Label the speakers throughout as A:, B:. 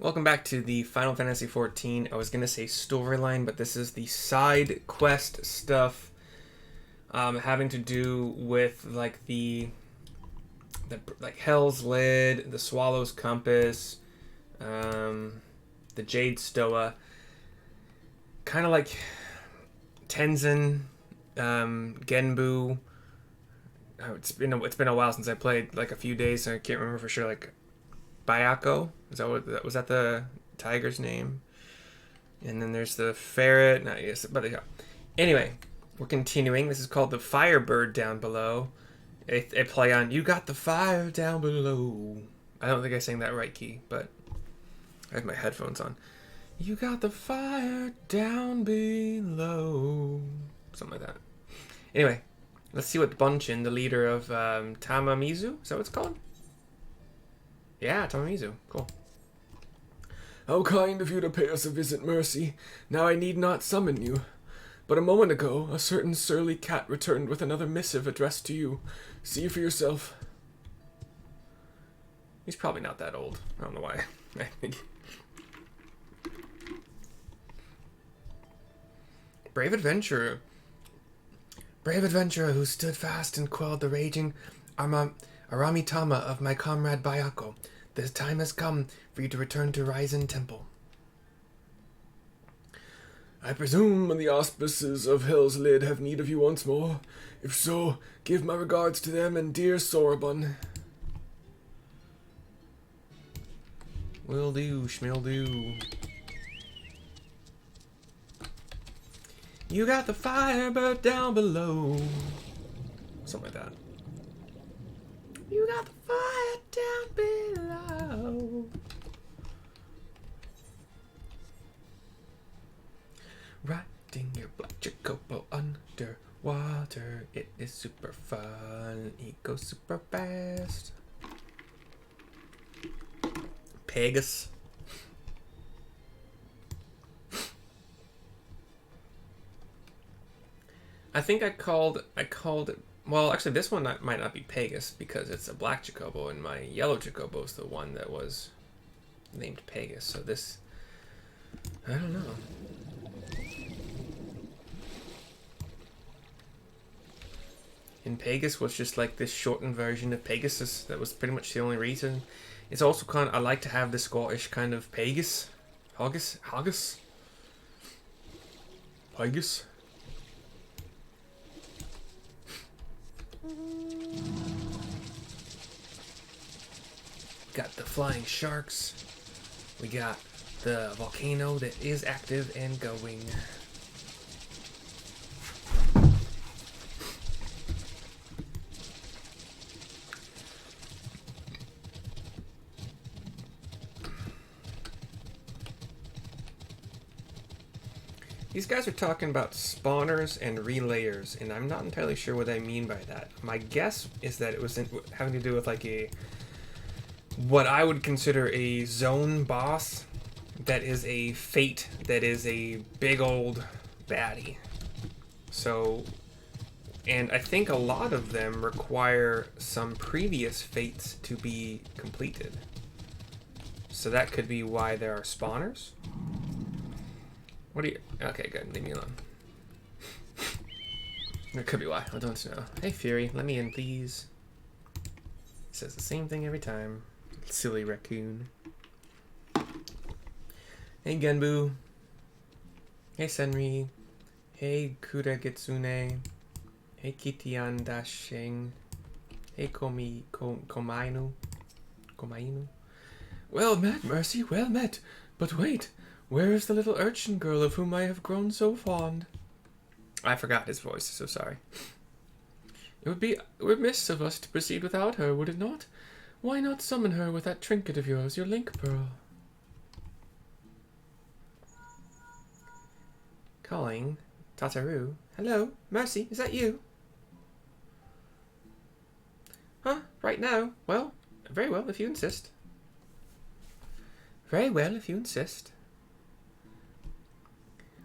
A: Welcome back to the Final Fantasy XIV. I was gonna say storyline, but this is the side quest stuff, having to do with like the like Hell's Lid, the Swallow's Compass, the Jade Stoa, kind of like Tenzen, Genbu. Oh, it's been a while since I played, like a few days, so I can't remember for sure. Like Byakko, is that what was that the tiger's name? And then there's the ferret. No, yes, but yeah. Anyway, we're continuing. This is called the Firebird Down Below. A play on "You Got the Fire Down Below." I don't think I sang that right key, but I have my headphones on. You got the fire down below, something like that. Anyway, let's see what Bunchin, the leader of Tamamizu, is that what it's called? Yeah, Tamamizu. Cool.
B: How kind of you to pay us a visit, Mercy. Now I need not summon you. But a moment ago, a certain surly cat returned with another missive addressed to you. See for yourself.
A: He's probably not that old. I don't know why. I think. Brave adventurer who stood fast and quelled the raging Aramitama of my comrade Byakko. The time has come for you to return to Ryzen Temple.
B: I presume the auspices of Hell's Lid have need of you once more. If so, give my regards to them and dear Sorabun.
A: Will do, schmill do. You got the firebird down below. Something like that. You got the fire down below. Riding your black Chocobo underwater. It is super fun. It goes super fast. Pegasus. I think I called it. Well, actually, this one might not be Pegasus because it's a black Chocobo, and my yellow Chocobo is the one that was named Pegasus. So this, I don't know. And Pegasus was just like this shortened version of Pegasus. That was pretty much the only reason. It's also kind of, I like to have the Scottish kind of Pegasus. Haggis. Got the flying sharks. We got the volcano that is active and going. These guys are talking about spawners and relayers, and I'm not entirely sure what I mean by that. My guess is that it was having to do with like what I would consider a zone boss that is a fate that is a big old baddie. So, and I think a lot of them require some previous fates to be completed. So that could be why there are spawners. What do you... Okay, good. Leave me alone. That could be why. I don't know. Hey, Fury. Let me in, please. He says the same thing every time. Silly raccoon. Hey, Genbu. Hey, Senri. Hey, Kuragitsune. Hey, Kitian Dashing. Hey, Komainu. Well met, Mercy. Well met. But wait. Where is the little urchin girl of whom I have grown so fond? I forgot his voice, so sorry. It would be remiss of us to proceed without her, would it not? Why not summon her with that trinket of yours, your link pearl? Calling Tataru. Hello, Mercy, is that you? Huh? Right now? Well, very well, if you insist. Very well, if you insist.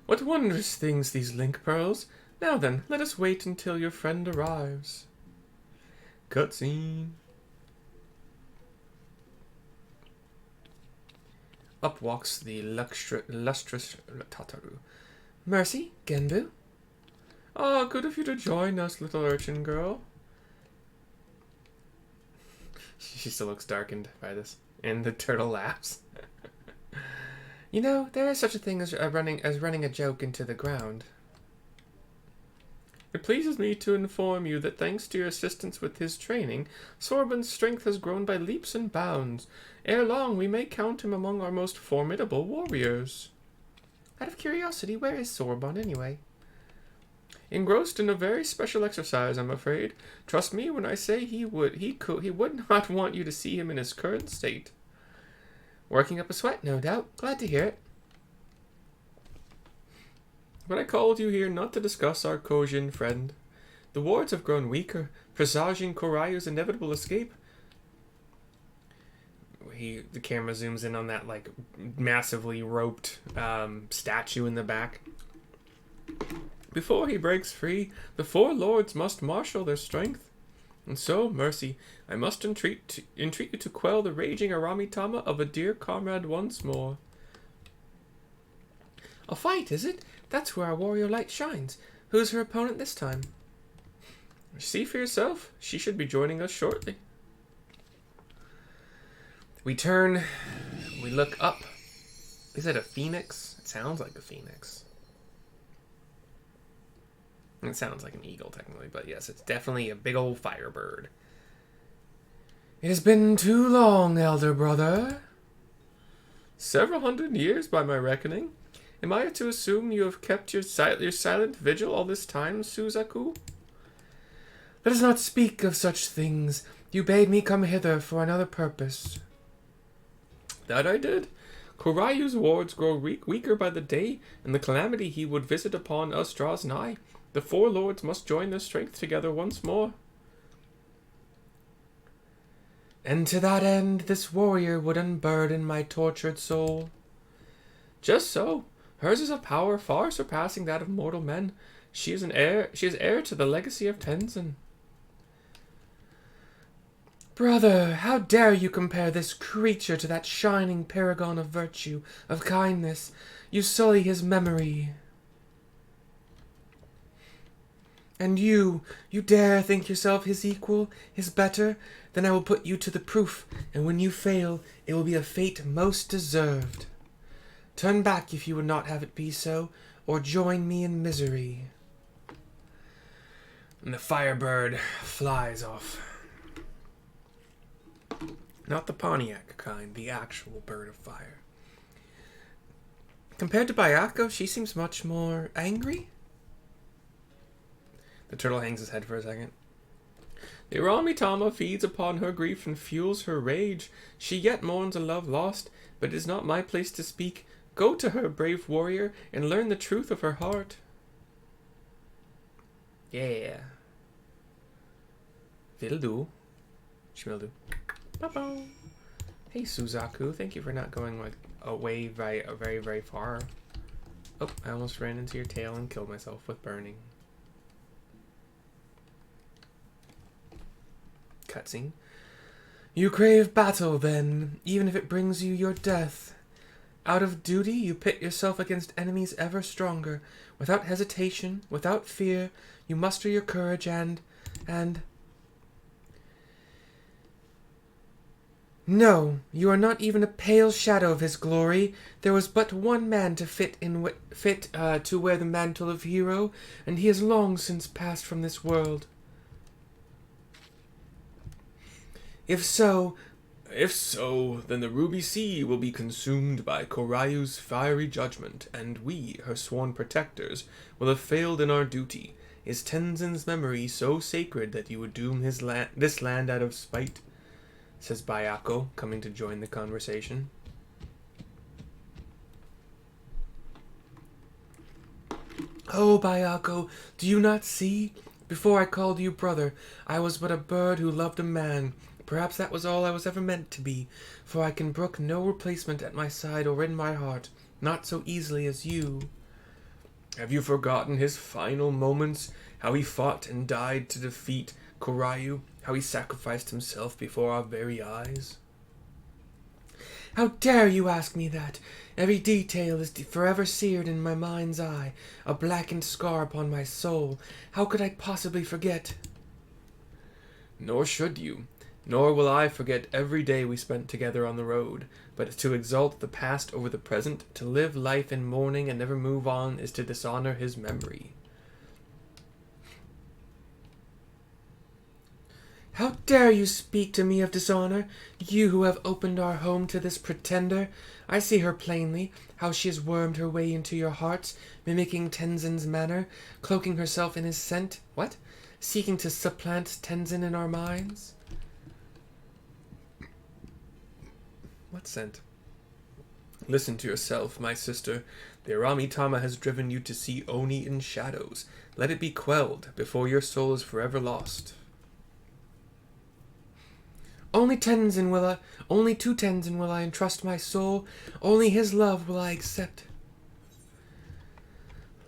A: What wondrous things these link pearls. Now then, let us wait until your friend arrives. Cutscene. Up walks the lustrous Tataru. Mercy, Genbu? Ah, good of you to join us, little urchin girl. She still looks darkened by this. And the turtle laughs. You know, there is such a thing as running a joke into the ground. It pleases me to inform you that thanks to your assistance with his training, Sorbon's strength has grown by leaps and bounds. Ere long, we may count him among our most formidable warriors. Out of curiosity, where is Sorbon anyway? Engrossed in a very special exercise, I'm afraid. Trust me when I say he would not want you to see him in his current state. Working up a sweat, no doubt. Glad to hear it. But I called you here not to discuss our Kojin friend. The wards have grown weaker, presaging Koryu's inevitable escape. The camera zooms in on that like massively roped statue in the back. Before he breaks free, the four lords must marshal their strength. And so, Mercy, I must entreat you to quell the raging Aramitama of a dear comrade once more. A fight, is it? That's where our warrior light shines. Who's her opponent this time? See for yourself. She should be joining us shortly. We turn. We look up. Is it a phoenix? It sounds like a phoenix. It sounds like an eagle, technically, but yes, it's definitely a big old firebird. It has been too long, elder brother. Several hundred years, by my reckoning. Am I to assume you have kept your silent vigil all this time, Suzaku? Let us not speak of such things. You bade me come hither for another purpose. That I did. Koryu's wards grow weaker by the day, and the calamity he would visit upon us draws nigh. The four lords must join their strength together once more. And to that end, this warrior would unburden my tortured soul. Just so. Hers is a power far surpassing that of mortal men. She is heir to the legacy of Tenzen. Brother, how dare you compare this creature to that shining paragon of virtue, of kindness? You sully his memory. And you dare think yourself his equal, his better? Then I will put you to the proof, and when you fail, it will be a fate most deserved. Turn back if you would not have it be so, or join me in misery. And the firebird flies off. Not the Pontiac kind, the actual bird of fire. Compared to Byakko, she seems much more angry. The turtle hangs his head for a second. The Aramitama feeds upon her grief and fuels her rage. She yet mourns a love lost, but it is not my place to speak. Go to her, brave warrior, and learn the truth of her heart. Yeah. Will do. She will do. Bye-bye. Hey, Suzaku. Thank you for not going like away very, very far. Oh, I almost ran into your tail and killed myself with burning. Cutscene. You crave battle, then, even if it brings you your death. Out of duty, you pit yourself against enemies ever stronger. Without hesitation, without fear, you muster your courage and... No, you are not even a pale shadow of his glory. There was but one man to fit to wear the mantle of hero, and he has long since passed from this world. If so, then the Ruby Sea will be consumed by Koryu's fiery judgment, and we, her sworn protectors, will have failed in our duty. Is Tenzen's memory so sacred that you would doom this land out of spite? Says Byakko, coming to join the conversation. Oh, Byakko, do you not see? Before I called you brother, I was but a bird who loved a man. Perhaps that was all I was ever meant to be, for I can brook no replacement at my side or in my heart, not so easily as you. Have you forgotten his final moments, how he fought and died to defeat Koryu, how he sacrificed himself before our very eyes? How dare you ask me that? Every detail is forever seared in my mind's eye, a blackened scar upon my soul. How could I possibly forget?
B: Nor should you. Nor will I forget every day we spent together on the road. But to exalt the past over the present, to live life in mourning and never move on, is to dishonor his memory.
A: How dare you speak to me of dishonor, you who have opened our home to this pretender? I see her plainly, how she has wormed her way into your hearts, mimicking Tenzen's manner, cloaking herself in his scent. What? Seeking to supplant Tenzen in our minds?
B: What scent? Listen to yourself, my sister. The Aramitama has driven you to see Oni in shadows. Let it be quelled before your soul is forever lost.
A: Only to Tenzen will I entrust my soul. Only his love will I accept.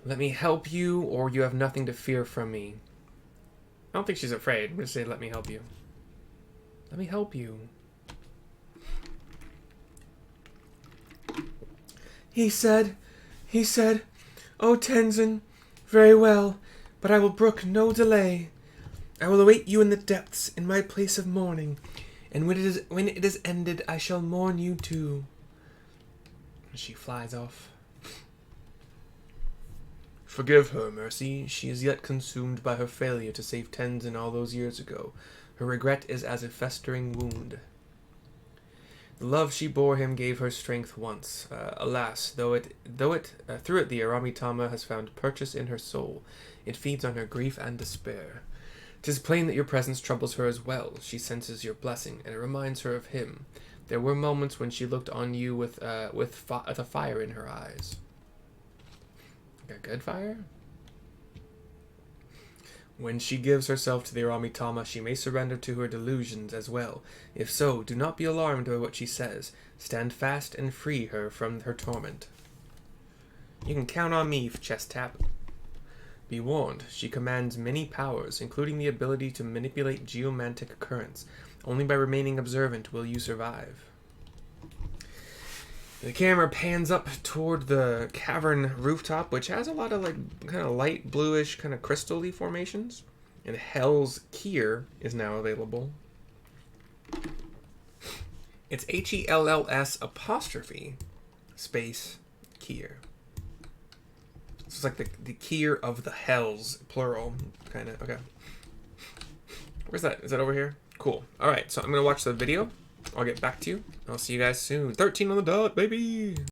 B: Let me help you, or you have nothing to fear from me.
A: I don't think she's afraid. I'm going to say, let me help you.
B: Let me help you.
A: He said, O Tenzen, very well, but I will brook no delay. I will await you in the depths, in my place of mourning, and when it is ended, I shall mourn you too.
B: She flies off. Forgive her, Mercy. She is yet consumed by her failure to save Tenzen all those years ago. Her regret is as a festering wound. The love she bore him gave her strength once. Alas, through it the Aramitama has found purchase in her soul. It feeds on her grief and despair. 'Tis plain that your presence troubles her as well. She senses your blessing, and it reminds her of him. There were moments when she looked on you with a fire in her eyes. Like a good fire? When she gives herself to the Aramitama, she may surrender to her delusions as well. If so, do not be alarmed by what she says. Stand fast and free her from her torment.
A: You can count on me, chest tap.
B: Be warned, she commands many powers, including the ability to manipulate geomantic currents. Only by remaining observant will you survive.
A: The camera pans up toward the cavern rooftop, which has a lot of kind of light bluish, kind of crystal-y formations. And Hell's Kier is now available. It's HELLS apostrophe space Kier. So it's like the Kier of the Hells, plural, kind of. Okay. Where's that? Is that over here? Cool. All right, so I'm going to watch the video. I'll get back to you. I'll see you guys soon. 13 on the dot, baby!